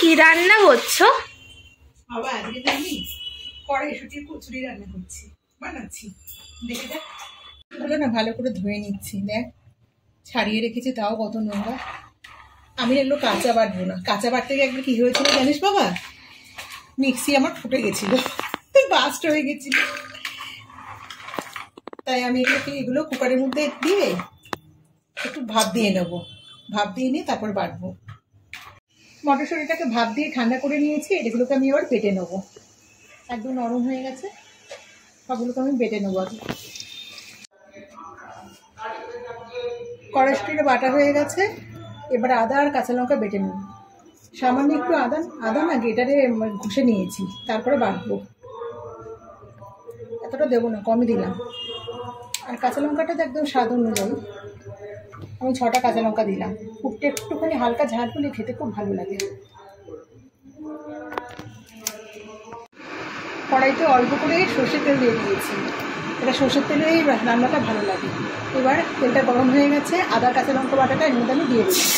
কি রান্না করছো? বাবা আজকে তো আমি কড়াইশুঁটির কচুরি রান্না করছি, বানাচ্ছি। দেখে দেখ, ওটা না ভালো করে ধুয়ে নিচ্ছি। দেখ ছাড়িয়ে রেখেছি, তাও কত নোংরা। আমি এগুলো কাঁচা বাটবো না। কাঁচা বাটতে গিয়ে একবার কি হয়েছিল জানিস বাবা? মিক্সি আমার ফুটে গেছিল, বাস্ট হয়ে গেছিল। তাই আমি এগুলো কুকারের মধ্যে দিয়ে একটু ভাপ দিয়ে নেবো। ভাপ দিয়ে নিয়ে তারপর বাটবো। মটরশুঁটিটাকে ভাপ দিয়ে ঠান্ডা করে নিয়েছি। এগুলোকে আমি এবার বেটে নেবো। একদম নরম হয়ে গেছে, সবগুলোকে আমি বেটে নেবো। আগে কড়াইশুঁটিটা বাটা হয়ে গেছে, এবার আদা আর কাঁচা লঙ্কা বেটে নেব। সামান্য একটু আদা না গ্রেটারে ঘষে নিয়েছি, তারপরে বাটবো। এতটা দেবো না, কমই দিলাম। আর কাঁচা লঙ্কাটা তো একদম স্বাদ অনুযায়ী আমি 6টা কাঁচা লঙ্কা দিলাম। পুরটা একটুখানি হালকা ঝাল হলে খেতে খুব ভালো লাগে। কড়াইতে অল্প করে সর্ষের তেল দিয়ে দিয়েছি। এটা সর্ষের তেলেই রান্নাটা ভালো লাগে। এবার তেলটা গরম হয়ে গেছে, আদা কাঁচা লঙ্কা বাটাটা এর মধ্যে আমি দিয়ে দিলাম।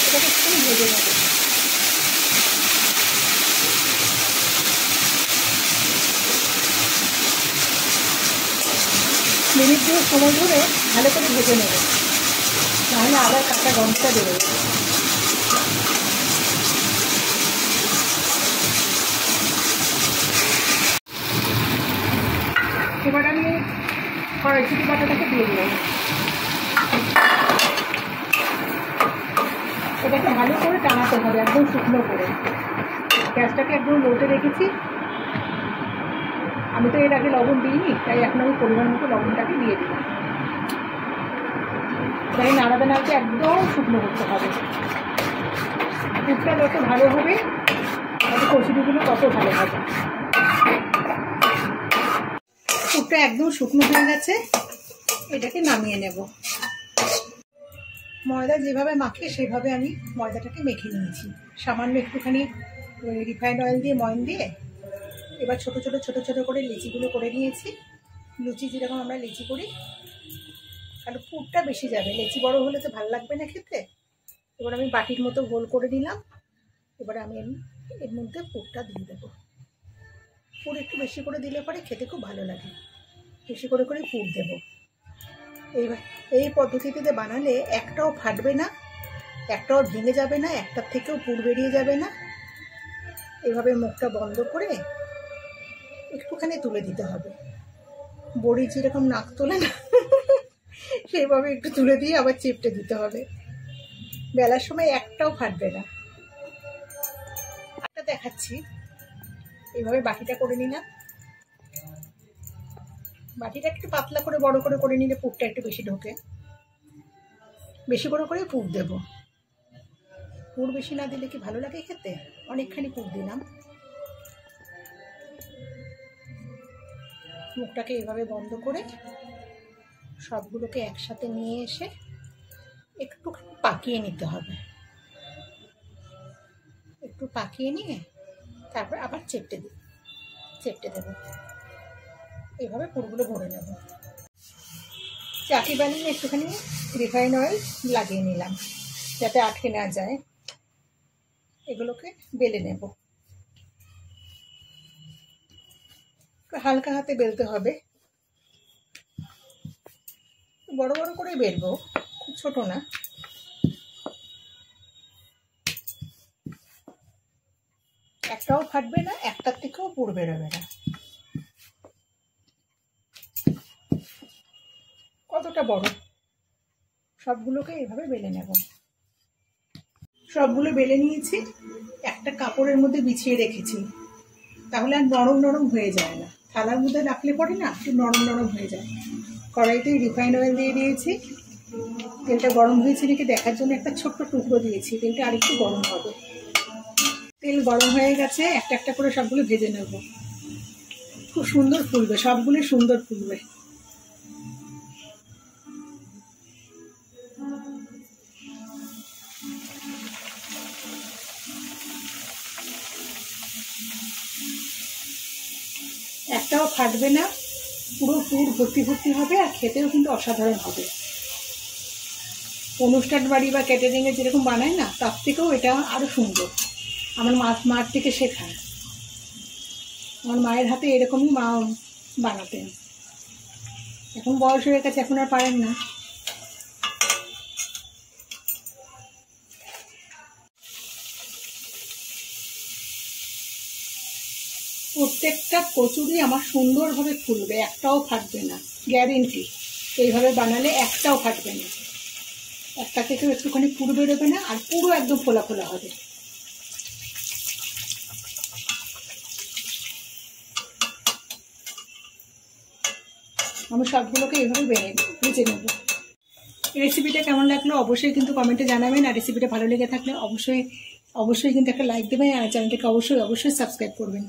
এটাকে একটু ভেজে নেব। মিনিট 2 সময় ধরে ভালো করে ভেজে নেব, নাহলে আবার কাঁচা গন্ধটা বেরোবে। এবার আমি কড়াইশুঁটি বাটাটাকে দিয়ে দিলাম। এটাকে ভালো করে টানাতে হবে, একদম শুকনো করে। গ্যাসটাকে একদম লোতে রেখেছি। আমি তো এর আগে লবণ দিইনি, তাই এখন আমি পরিমাণ মতো লবণটাকে দিয়ে দিলাম। তাই নাড়াতে নাড়াতে একদম শুকনো করতে হবে। দুধটা যত ভালো হবে তত কচুরিগুলো তত ভালো হবে। দুধটা একদম শুকনো হয়ে গেছে, এটাকে নামিয়ে নেব। ময়দা যেভাবে মাখে সেভাবে আমি ময়দাটাকে মেখে নিয়েছি। সামান্য একটুখানি রিফাইন্ড অয়েল দিয়ে ময়ন দিয়ে এবার ছোট ছোট করে লিচিগুলো করে নিয়েছি। লুচি যেরকম আমরা লিচি করি, কারণ পুরটা বেশি যাবে। লিচি বড় হলে তো ভালো লাগবে না খেতে। এবার আমি বাটির মতো গোল করে নিলাম। এবার আমি এর মধ্যে পুরটা দিয়ে দেবো। পুর একটু বেশি করে দিলে পরে খেতে খুব ভালো লাগে। বেশি করে পুর দেব। এই পদ্ধতিতে বানালে একটাও ফাটবে না, একটাও ভেঙে যাবে না, একটার থেকেও পুর বেরিয়ে যাবে না। এভাবে মুখটা বন্ধ করে একটুখানি তুলে দিতে হবে। বড়ি যেরকম নাক তোলে না, সেইভাবে একটু তুলে দিয়ে আবার চেপটে দিতে হবে। বেলার সময় একটাও ফাটবে না। একটা দেখাচ্ছি। এইভাবে বাটিটা করে নিলাম। বাটিটা একটু পাতলা করে বড় করে নিলে পুরটা একটু বেশি ঢোকে। বেশি করে পুর দেব। পুর বেশি না দিলে কি ভালো লাগে খেতে? অনেকখানি পুর দিলাম। মুখটাকে এভাবে বন্ধ করে সবগুলোকে একসাথে নিয়ে এসে একটু পাকিয়ে নিতে হবে। একটু পাকিয়ে নিয়ে তারপর আবার চেপটে দেবো। এইভাবে পুরগুলো ভরে নেব। চাকি বানিয়ে একটুখানি রিফাইন অয়েল লাগিয়ে নিলাম যাতে আটকে না যায়। এগুলোকে বেলে নেব। হালকা হাতে বেলতে হবে। বড় করে বেলবো, খুব ছোট না। একটাও ফাটবে না, একটার থেকেও পুর বেরোবে না। কতটা বড়, সবগুলোকে এভাবে বেলে নেব। সবগুলো বেলে নিয়েছি, একটা কাপড়ের মধ্যে বিছিয়ে রেখেছি, তাহলে আর নরম হয়ে যায় না। থালার মধ্যে রাখলে পরে না একটু নরম হয়ে যায়। কড়াইতে রিফাইন্ড অয়েল দিয়ে দিয়েছি। তেলটা গরম হয়েছে নাকি দেখার জন্য একটা ছোট্ট টুকরো দিয়েছি। তেলটা আরেকটু গরম হবে। তেল গরম হয়ে গেছে, একটা করে সবগুলো ভেজে নেব। খুব সুন্দর ফুলবে, সবগুলো সুন্দর ফুলবে। একটাও ফাটবে না, পুরো পুর ভর্তি হবে, আর খেতেও কিন্তু অসাধারণ হবে। অনুষ্ঠান বাড়ি বা ক্যাটারিংয়ে যেরকম বানায় না, তার থেকেও এটা আরও সুন্দর। আমার মার থেকে শেখা। আমার মায়ের হাতে এরকমই মা বানাতেন। এখন বয়স হয়ে গেছে, এখন আর পারেন না। প্রত্যেকটা কচুরি আমার সুন্দরভাবে ফুলবে, একটাও ফাটবে না, গ্যারেন্টি। এইভাবে বানালে একটাও ফাটবে না, একটা থেকেও একটুখানি পুর বেরোবে না, আর পুরো একদম ফোলা ফোলা হবে। আমি সবগুলোকে এইভাবে ভেজে নেব। রেসিপিটা কেমন লাগলো অবশ্যই কিন্তু কমেন্টে জানাবেন। আর রেসিপিটা ভালো লেগে থাকলে অবশ্যই কিন্তু একটা লাইক দেবেন, আর চ্যানেলটাকে অবশ্যই সাবস্ক্রাইব করবেন।